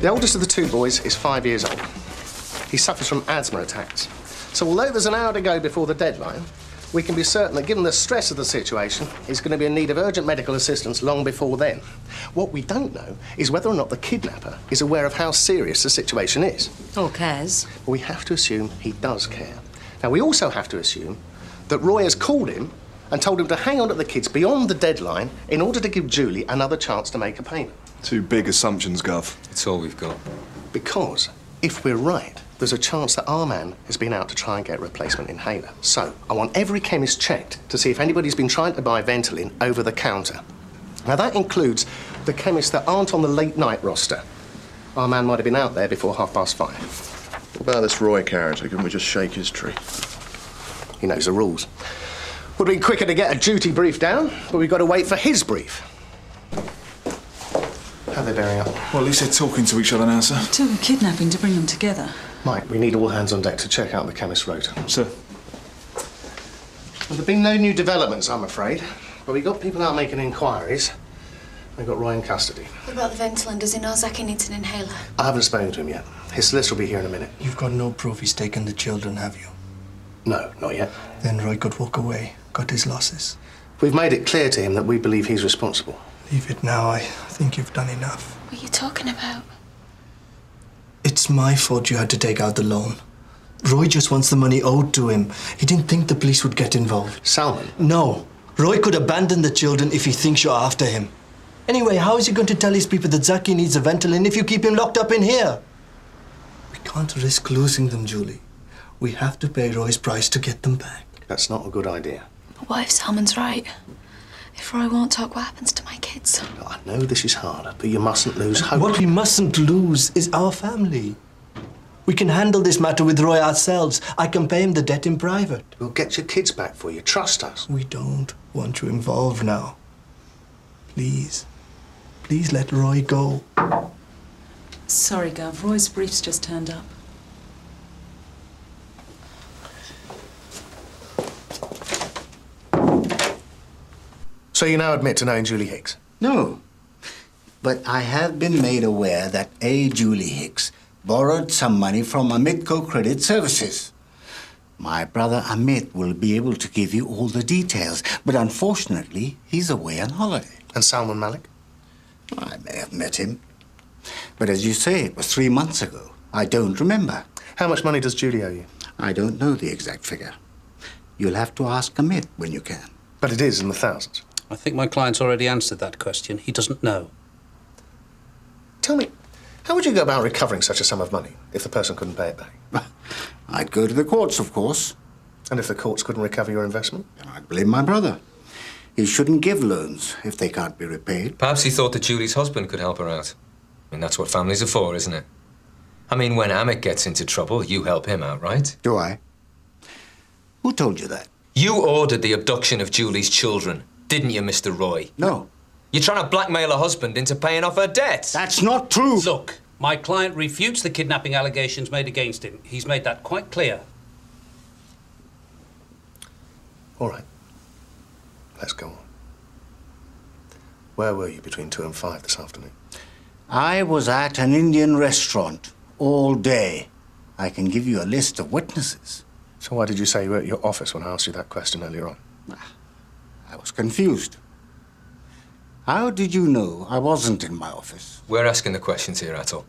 The oldest of the two boys is 5 years old. He suffers from asthma attacks. So although there's an hour to go before the deadline, we can be certain that given the stress of the situation, he's going to be in need of urgent medical assistance long before then. What we don't know is whether or not the kidnapper is aware of how serious the situation is. Or cares. We have to assume he does care. Now, we also have to assume that Roy has called him and told him to hang on to the kids beyond the deadline in order to give Julie another chance to make a payment. Two big assumptions, Gov. It's all we've got. Because if we're right, there's a chance that our man has been out to try and get a replacement inhaler. So, I want every chemist checked to see if anybody's been trying to buy Ventolin over the counter. Now, that includes the chemists that aren't on the late-night roster. Our man might have been out there before 5:30. What about this Roy character? Couldn't we just shake his tree? He knows the rules. Would have been quicker to get a duty brief down, but we've got to wait for his brief. How are they bearing up? Well, at least they're talking to each other now, sir. It took a kidnapping to bring them together. Mike, we need all hands on deck to check out the chemist's rota. Sir. Well, there've been no new developments, I'm afraid. But we got people out making inquiries. We've got Roy in custody. What about the Ventolin? Does he know Zaki needs an inhaler? I haven't spoken to him yet. His solicitor will be here in a minute. You've got no proof he's taken the children, have you? No, not yet. Then Roy could walk away, cut his losses. We've made it clear to him that we believe he's responsible. Leave it now. I think you've done enough. What are you talking about? It's my fault you had to take out the loan. Roy just wants the money owed to him. He didn't think the police would get involved. Salmon? No. Roy could abandon the children if he thinks you're after him. Anyway, how is he going to tell his people that Zaki needs a Ventolin if you keep him locked up in here? We can't risk losing them, Julie. We have to pay Roy's price to get them back. That's not a good idea. But what if Salmon's right? If Roy won't talk, what happens to my kids? I know this is hard, but you mustn't lose hope. What we mustn't lose is our family. We can handle this matter with Roy ourselves. I can pay him the debt in private. We'll get your kids back for you. Trust us. We don't want you involved now. Please. Please let Roy go. Sorry, Gov. Roy's brief's just turned up. So you now admit to knowing Julie Hicks? No. But I have been made aware that A. Julie Hicks borrowed some money from Amitco Credit Services. My brother Amit will be able to give you all the details, but unfortunately, he's away on holiday. And Salman Malik? I may have met him. But as you say, it was 3 months ago. I don't remember. How much money does Julie owe you? I don't know the exact figure. You'll have to ask Amit when you can. But it is in the thousands. I think my client's already answered that question. He doesn't know. Tell me, how would you go about recovering such a sum of money if the person couldn't pay it back? I'd go to the courts, of course. And if the courts couldn't recover your investment? I'd blame my brother. He shouldn't give loans if they can't be repaid. Perhaps he thought that Julie's husband could help her out. I mean, that's what families are for, isn't it? I mean, when Amit gets into trouble, you help him out, right? Do I? Who told you that? You ordered the abduction of Julie's children, didn't you, Mr. Roy? No. You're trying to blackmail her husband into paying off her debt. That's not true. Look, my client refutes the kidnapping allegations made against him. He's made that quite clear. All right. Let's go on. Where were you between 2 and 5 this afternoon? I was at an Indian restaurant all day. I can give you a list of witnesses. So why did you say you were at your office when I asked you that question earlier on? I was confused. How did you know I wasn't in my office? We're asking the questions here, Atul.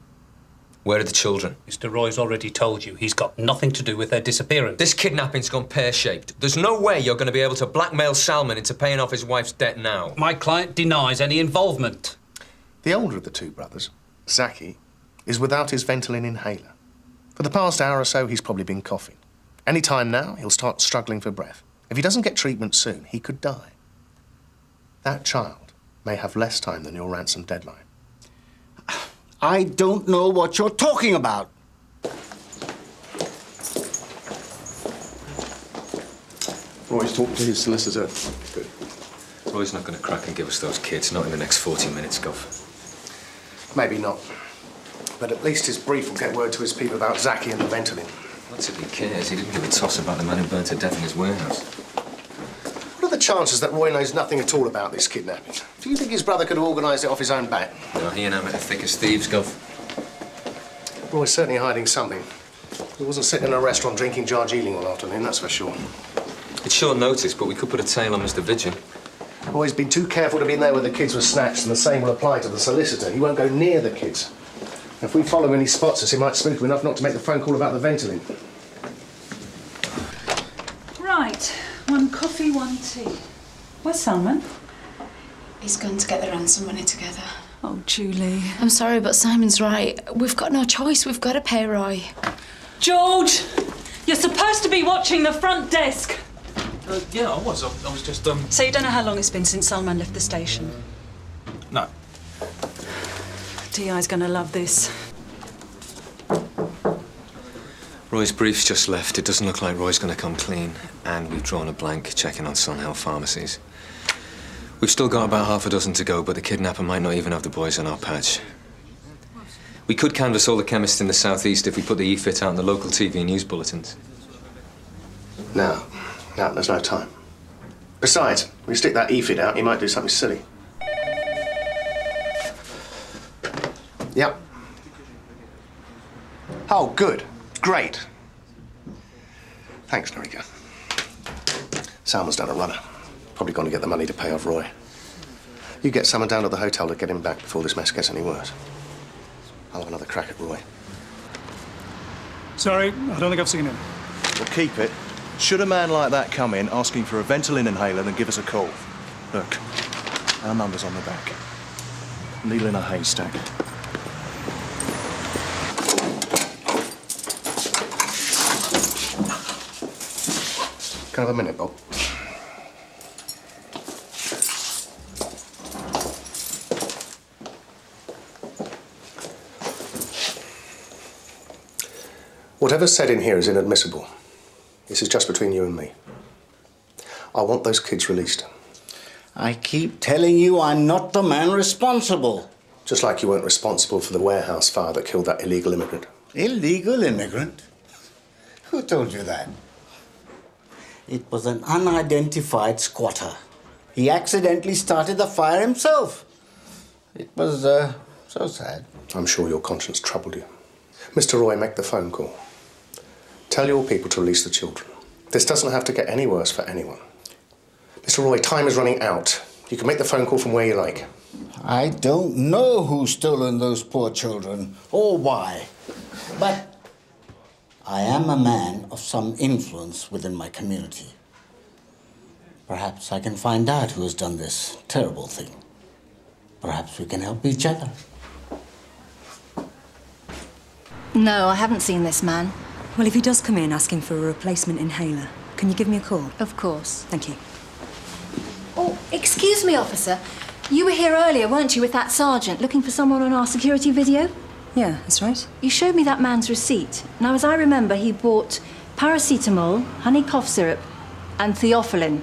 Where are the children? Mr. Roy's already told you. He's got nothing to do with their disappearance. This kidnapping's gone pear-shaped. There's no way you're going to be able to blackmail Salman into paying off his wife's debt now. My client denies any involvement. The older of the two brothers, Zaki, is without his Ventolin inhaler. For the past hour or so, he's probably been coughing. Any time now, he'll start struggling for breath. If he doesn't get treatment soon, he could die. That child may have less time than your ransom deadline. I don't know what you're talking about. Roy's talked to his solicitor. Good. Roy's not going to crack and give us those kids, not in the next 40 minutes, Gov. Maybe not. But at least his brief will get word to his people about Zaki and the Ventolin. What's if he cares? He didn't give a toss about the man who burnt to death in his warehouse. What are the chances that Roy knows nothing at all about this kidnapping? Do you think his brother could have organised it off his own bat? No, he and Amit are thick as thieves, Gov. Roy's certainly hiding something. He wasn't sitting in a restaurant drinking Darjeeling all afternoon, that's for sure. It's short notice, but we could put a tail on Mr. Vidgen. Roy's been too careful to be in there when the kids were snatched, and the same will apply to the solicitor. He won't go near the kids. If we follow him and he spots us, he might spook him enough not to make the phone call about the Ventolin. Right. 1 coffee, 1 tea. Where's Simon? He's going to get the ransom money together. Oh, Julie. I'm sorry, but Simon's right. We've got no choice. We've got to pay Roy. George! You're supposed to be watching the front desk. Yeah, I was. I was just, So you don't know how long it's been since Salman left the station? No. T.I.'s gonna love this. Roy's brief's just left. It doesn't look like Roy's going to come clean. And we've drawn a blank checking on Sunhill pharmacies. We've still got about half a dozen to go, but the kidnapper might not even have the boys on our patch. We could canvass all the chemists in the southeast if we put the E-fit out in the local TV news bulletins. No, there's no time. Besides, when you stick that E-fit out, he might do something silly. Yep. Oh, good. Great. Thanks, Norika. Salman's done a runner. Probably gone to get the money to pay off Roy. You get someone down to the hotel to get him back before this mess gets any worse. I'll have another crack at Roy. Sorry, I don't think I've seen him. Well, keep it. Should a man like that come in asking for a Ventolin inhaler, then give us a call. Look, our number's on the back. Needle in a haystack. Can I have a minute, Bob? Whatever's said in here is inadmissible. This is just between you and me. I want those kids released. I keep telling you I'm not the man responsible. Just like you weren't responsible for the warehouse fire that killed that illegal immigrant. Illegal immigrant? Who told you that? It was an unidentified squatter. He accidentally started the fire himself. It was, so sad. I'm sure your conscience troubled you. Mr. Roy, make the phone call. Tell your people to release the children. This doesn't have to get any worse for anyone. Mr. Roy, time is running out. You can make the phone call from where you like. I don't know who's stolen those poor children or why, but I am a man of some influence within my community. Perhaps I can find out who has done this terrible thing. Perhaps we can help each other. No, I haven't seen this man. Well, if he does come in asking for a replacement inhaler, can you give me a call? Of course. Thank you. Oh, excuse me, officer. You were here earlier, weren't you, with that sergeant, looking for someone on our security video? Yeah, that's right. You showed me that man's receipt. Now, as I remember, he bought paracetamol, honey cough syrup, and theophylline.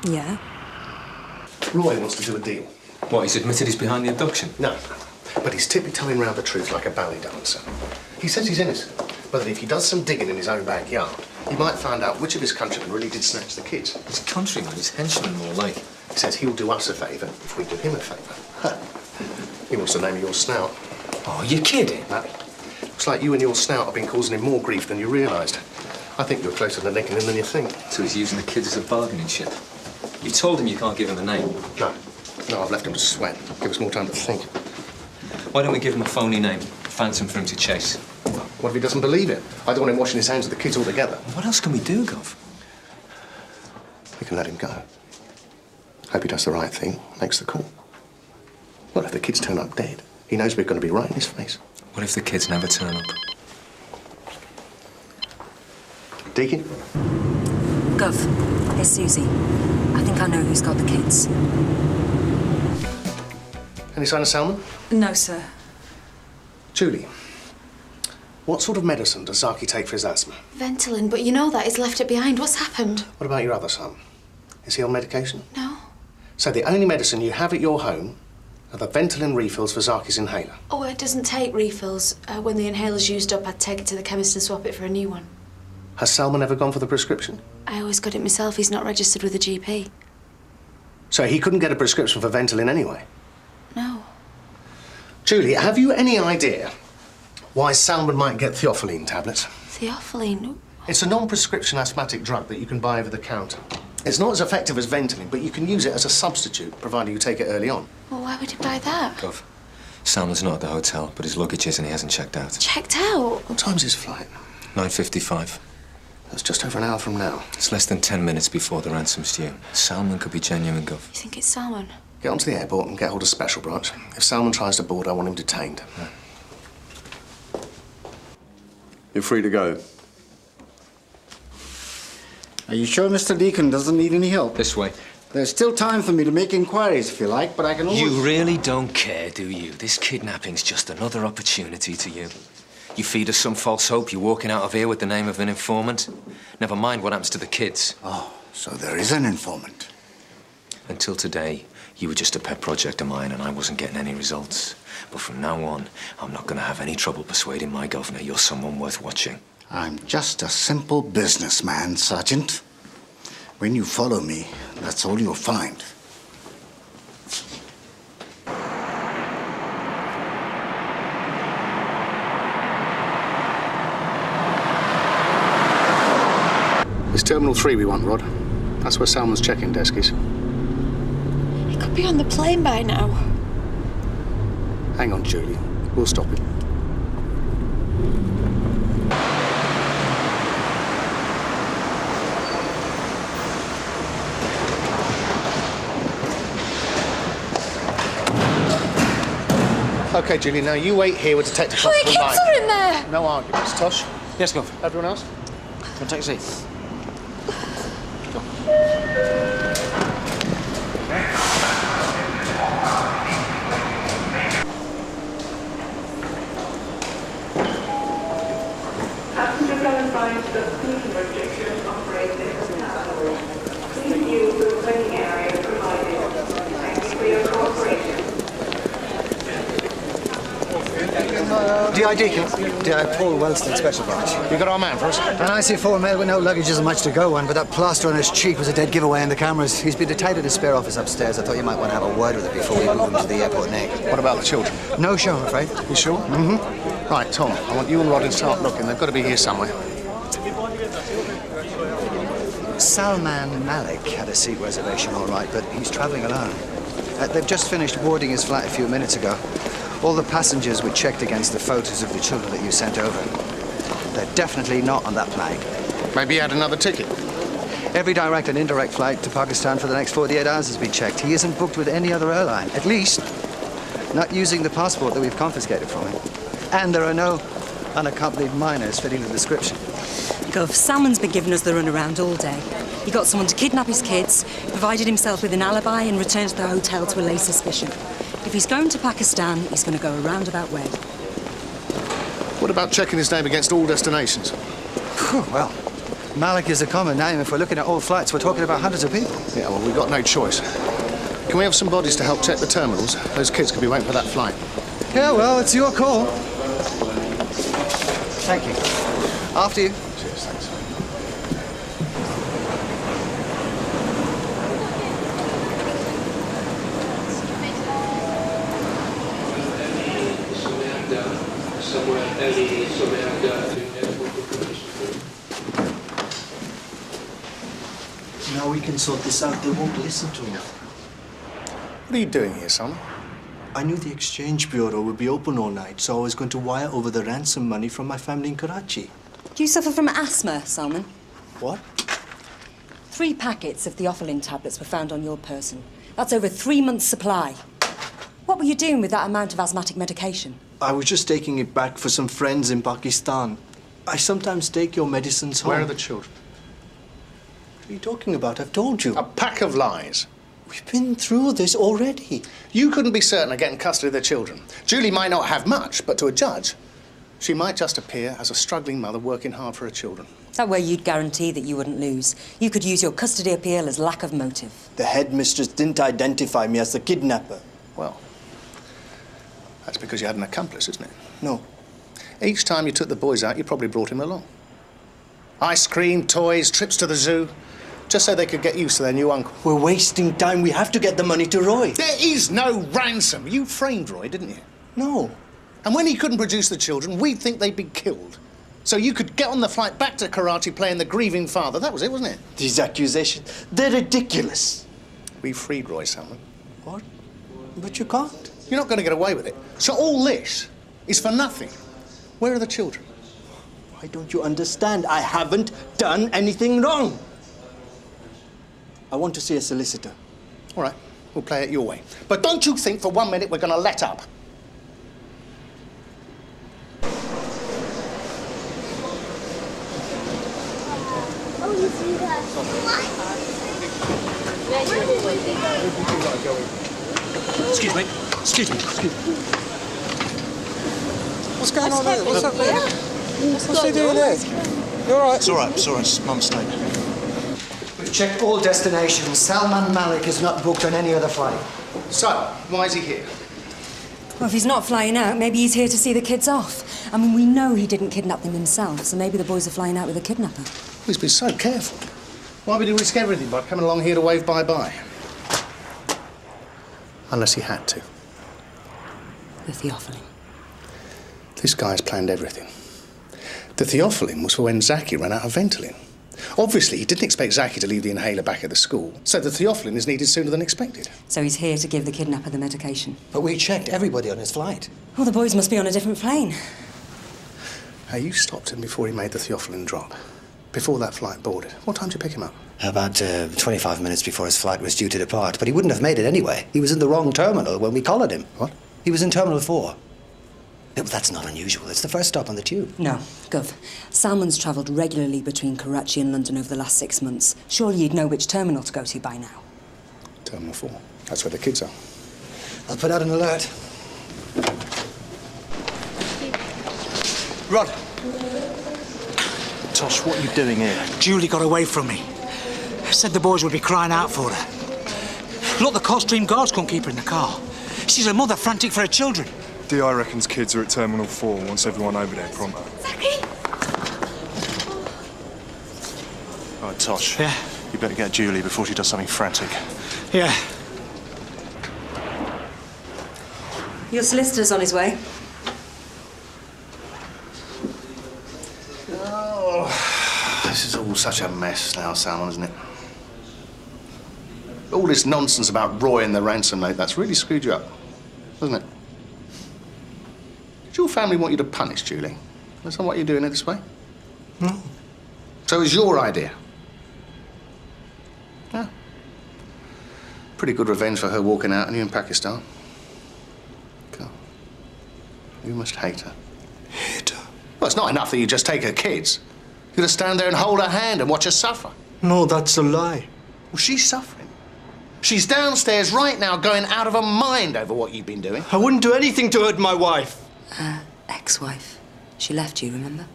Yeah? Roy wants to do a deal. What, he's admitted he's behind the abduction? No, but he's tippy-toeing round the truth like a ballet dancer. He says he's innocent, but that if he does some digging in his own backyard, he might find out which of his countrymen really did snatch the kids. His countrymen, his henchmen, more like. He says he'll do us a favour if we do him a favour. He wants the name of your snout. Oh, you're kidding? No. Looks like you and your snout have been causing him more grief than you realised. I think you're closer to nicking him than you think. So he's using the kids as a bargaining chip. You told him you can't give him a name. No, I've left him to sweat. Give us more time to think. Why don't we give him a phony name? Phantom for him to chase. What if he doesn't believe it? I don't want him washing his hands with the kids altogether. What else can we do, Gov? We can let him go. Hope he does the right thing, makes the call. Well, if the kids turn up dead, he knows we're going to be right in his face. What if the kids never turn up? Deakin? Gov, it's Susie. I think I know who's got the kids. Any sign of Salman? No, sir. Julie, what sort of medicine does Zaki take for his asthma? Ventolin, but you know that he's left it behind. What's happened? What about your other son? Is he on medication? No. So the only medicine you have at your home are the Ventolin refills for Zaki's inhaler? Oh, it doesn't take refills. When the inhaler's used up, I'd take it to the chemist and swap it for a new one. Has Salman ever gone for the prescription? I always got it myself. He's not registered with a GP. So he couldn't get a prescription for Ventolin anyway? No. Julie, have you any idea why Salmon might get theophylline tablets. Theophylline? It's a non-prescription asthmatic drug that you can buy over the counter. It's not as effective as Ventolin, but you can use it as a substitute, provided you take it early on. Well, why would he buy that? Gov, Salmon's not at the hotel, but his luggage is and he hasn't checked out. Checked out? What time's his flight? 9:55. That's just over an hour from now. It's less than 10 minutes before the ransom's due. Salmon could be genuine, Gov. You think it's Salmon? Get onto the airport and get hold of Special Branch. If Salmon tries to board, I want him detained. You're free to go. Are you sure Mr. Deacon doesn't need any help? This way. There's still time for me to make inquiries if you like, but I can always... You really don't care, do you? This kidnapping's just another opportunity to you. You feed us some false hope, you're walking out of here with the name of an informant. Never mind what happens to the kids. Oh, so there is an informant. Until today, you were just a pet project of mine and I wasn't getting any results. But from now on, I'm not going to have any trouble persuading my governor you're someone worth watching. I'm just a simple businessman, Sergeant. When you follow me, that's all you'll find. It's Terminal 3 we want, Rod. That's where Salmon's check-in desk is. He could be on the plane by now. Hang on, Julie. We'll stop him. OK, Julie, now you wait here with Detective Oh, the Constable kids are in there! No arguments. Tosh? Yes, Gov. Everyone else? Can I take a seat? D.I. Deacon. D.I. Paul Wellston, Special Branch. You got our man for us? An IC4 mail with no luggage isn't much to go on, but that plaster on his cheek was a dead giveaway in the cameras. He's been detained at his spare office upstairs. I thought you might want to have a word with him before we move him to the airport next. What about the children? No show, I'm afraid. You sure? Mm-hmm. Right, Tom, I want you and Rodin to start looking. They've got to be here somewhere. Salman Malik had a seat reservation, all right, but he's travelling alone. They've just finished boarding his flight a few minutes ago. All the passengers were checked against the photos of the children that you sent over. They're definitely not on that plane. Maybe he had another ticket. Every direct and indirect flight to Pakistan for the next 48 hours has been checked. He isn't booked with any other airline, at least not using the passport that we've confiscated from him. And there are no unaccompanied minors fitting the description. Gov, Salmon's been giving us the runaround all day. He got someone to kidnap his kids, provided himself with an alibi and returned to the hotel to allay suspicion. If he's going to Pakistan, he's going to go a roundabout way. What about checking his name against all destinations? Well, Malik is a common name. If we're looking at all flights, we're talking about hundreds of people. Yeah, well, we've got no choice. Can we have some bodies to help check the terminals? Those kids could be waiting for that flight. Yeah, well, it's your call. Thank you. After you. Cheers, thanks. Now we can sort this out. They won't listen to us. What are you doing here, son? I knew the Exchange Bureau would be open all night, so I was going to wire over the ransom money from my family in Karachi. Do you suffer from asthma, Salmon? What? 3 packets of theophylline tablets were found on your person. That's over 3 months' supply. What were you doing with that amount of asthmatic medication? I was just taking it back for some friends in Pakistan. I sometimes take your medicines home. Where are the children? What are you talking about? I've told you. A pack of lies. We've been through this already. You couldn't be certain of getting custody of the children. Julie might not have much, but to a judge, she might just appear as a struggling mother working hard for her children. That way you'd guarantee that you wouldn't lose. You could use your custody appeal as lack of motive. The headmistress didn't identify me as the kidnapper. Well, that's because you had an accomplice, isn't it? No. Each time you took the boys out, you probably brought him along. Ice cream, toys, trips to the zoo, just so they could get used to their new uncle. We're wasting time. We have to get the money to Roy. There is no ransom. You framed Roy, didn't you? No. And when he couldn't produce the children, we'd think they'd been killed. So you could get on the flight back to Karate playing the grieving father. That was it, wasn't it? These accusations, they're ridiculous. We freed Roy Salmon. What? But you can't. You're not going to get away with it. So all this is for nothing. Where are the children? Why don't you understand? I haven't done anything wrong. I want to see a solicitor. All right, we'll play it your way. But don't you think for 1 minute we're going to let up. Excuse me. Excuse me. What's going on there? What's up there? What's he doing there? You all right? It's all right. It's all right. It's my mistake. We've checked all destinations. Salman Malik is not booked on any other flight. So, why is he here? Well, if he's not flying out, maybe he's here to see the kids off. I mean, we know he didn't kidnap them himself, so maybe the boys are flying out with a kidnapper. He's been so careful. Why would he risk everything by coming along here to wave bye-bye? Unless he had to. The Theophylline. This guy's planned everything. The Theophylline was for when Zaki ran out of Ventolin. Obviously, he didn't expect Zaki to leave the inhaler back at the school, so the Theophylline is needed sooner than expected. So he's here to give the kidnapper the medication. But we checked everybody on his flight. Well, the boys must be on a different plane. Hey, you stopped him before he made the Theophylline drop. Before that flight boarded. What time did you pick him up? About 25 minutes before his flight was due to depart, but he wouldn't have made it anyway. He was in the wrong terminal when we collared him. What? He was in Terminal 4. But that's not unusual. It's the first stop on the tube. No, Gov. Salmon's travelled regularly between Karachi and London over the last 6 months. Surely you'd know which terminal to go to by now. Terminal 4. That's where the kids are. I'll put out an alert. Rod. Tosh, what are you doing here? Julie got away from me. Said the boys would be crying out for her. Look, the Coldstream guards couldn't keep her in the car. She's a mother frantic for her children. DI reckons kids are at Terminal 4 and wants everyone over there pronto. Right, Tosh. Yeah? You better get Julie before she does something frantic. Yeah. Your solicitor's on his way. Oh, this is all such a mess now, Salmon, isn't it? All this nonsense about Roy and the ransom note, that's really screwed you up, doesn't it? Did your family want you to punish Julie? That's not what you're doing it this way? No. So it was your idea? Yeah. Pretty good revenge for her walking out on you in Pakistan. God. You must hate her. Hate her? Well, it's not enough that you just take her kids. You've got to stand there and hold her hand and watch her suffer. No, that's a lie. Well, she's suffering. She's downstairs right now going out of her mind over what you've been doing. I wouldn't do anything to hurt my wife. Ex-wife. She left you, remember?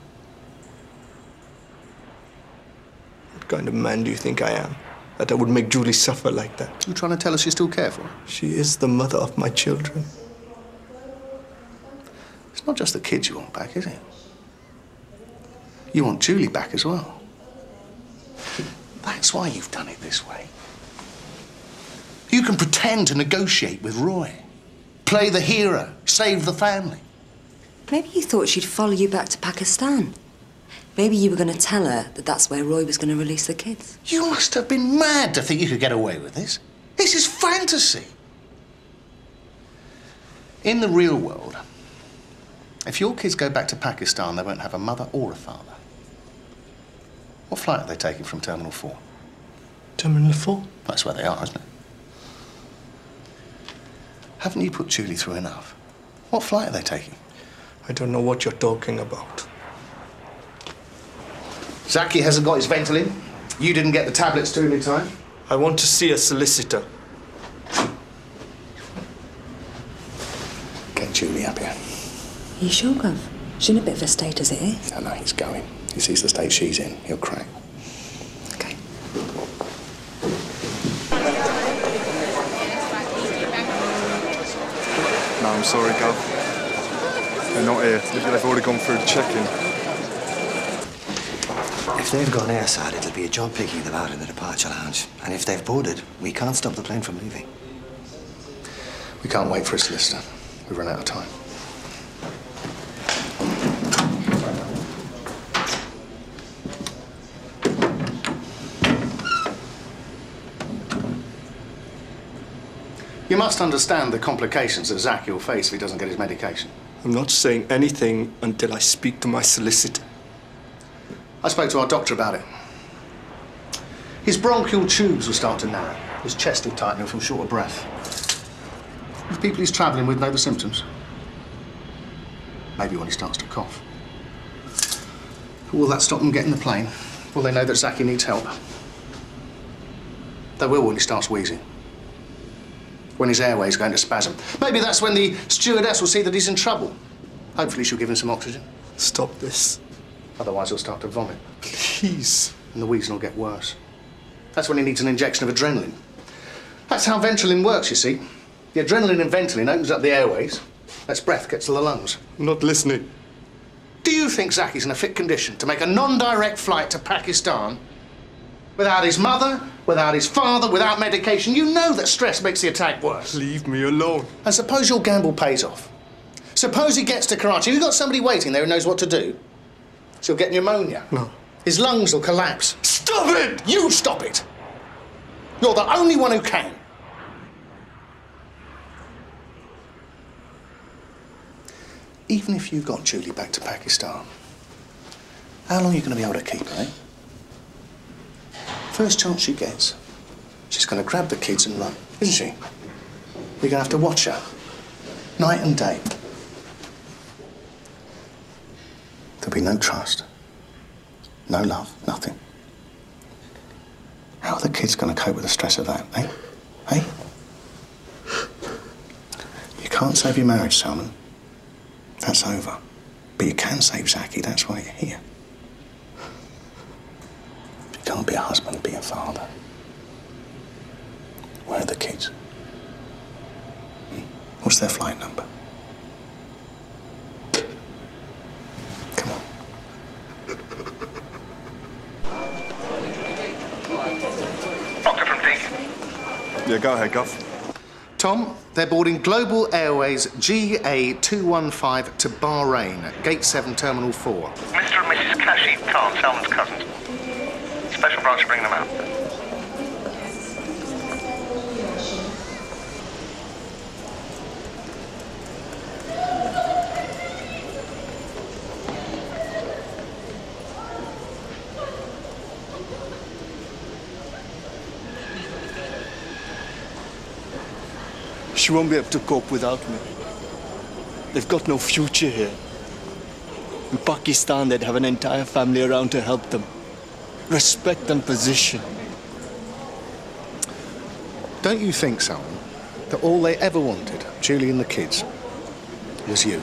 What kind of man do you think I am? That I would make Julie suffer like that? You trying to tell us you still care for her? She is the mother of my children. It's not just the kids you want back, is it? You want Julie back as well. That's why you've done it this way. You can pretend to negotiate with Roy. Play the hero, save the family. Maybe you thought she'd follow you back to Pakistan. Maybe you were going to tell her that that's where Roy was going to release the kids. You must have been mad to think you could get away with this. This is fantasy. In the real world, if your kids go back to Pakistan, they won't have a mother or a father. What flight are they taking from Terminal 4? Terminal 4? That's where they are, isn't it? Haven't you put Julie through enough? What flight are they taking? I don't know what you're talking about. Zaki hasn't got his Ventolin. You didn't get the tablets to him in time. I want to see a solicitor. Get Julie up here. Are you sure, Gov? She's in a bit of a state as it is. No, he's going. He sees the state she's in. He'll crack. Okay. No, I'm sorry, Gov. They're not here. They've already gone through check-in. If they've gone airside, it'll be a job picking them out in the departure lounge. And if they've boarded, we can't stop the plane from leaving. We can't wait for a solicitor. We've run out of time. You must understand the complications that Zaki will face if he doesn't get his medication. I'm not saying anything until I speak to my solicitor. I spoke to our doctor about it. His bronchial tubes will start to narrow. His chest will tighten and he'll feel short of breath. The people he's travelling with know the symptoms. Maybe when he starts to cough. Will that stop them getting the plane? Will they know that Zaki needs help? They will when he starts wheezing. When his airway's going to spasm. Maybe that's when the stewardess will see that he's in trouble. Hopefully she'll give him some oxygen. Stop this. Otherwise he'll start to vomit. Please. And the wheezing will get worse. That's when he needs an injection of adrenaline. That's how Ventolin works, you see. The adrenaline in Ventolin opens up the airways, lets breath get to the lungs. I'm not listening. Do you think Zaki's in a fit condition to make a non-direct flight to Pakistan without his mother, without his father, without medication? You know that stress makes the attack worse. Leave me alone. And suppose your gamble pays off. Suppose he gets to Karachi. You've got somebody waiting there who knows what to do. So he'll get pneumonia. No. His lungs will collapse. Stop it! You stop it! You're the only one who can. Even if you got Julie back to Pakistan, how long are you going to be able to keep her, eh? First chance she gets, she's going to grab the kids and run, isn't she? You're going to have to watch her, night and day. There'll be no trust, no love, nothing. How are the kids going to cope with the stress of that, eh? Eh? You can't save your marriage, Salman. That's over. But you can save Zaki, that's why you're here. You can't be a husband, be a father. Where are the kids? What's their flight number? Come on. Doctor from Deakin. Yeah, go ahead, Gov. Tom, they're boarding Global Airways GA215 to Bahrain, Gate 7, Terminal 4. Mr. and Mrs. Kashif Khan, Salman's cousins. Special branch to bring them out. She won't be able to cope without me. They've got no future here. In Pakistan, they'd have an entire family around to help them. Respect and position. Don't you think, Salman, that all they ever wanted, Julie and the kids, was you?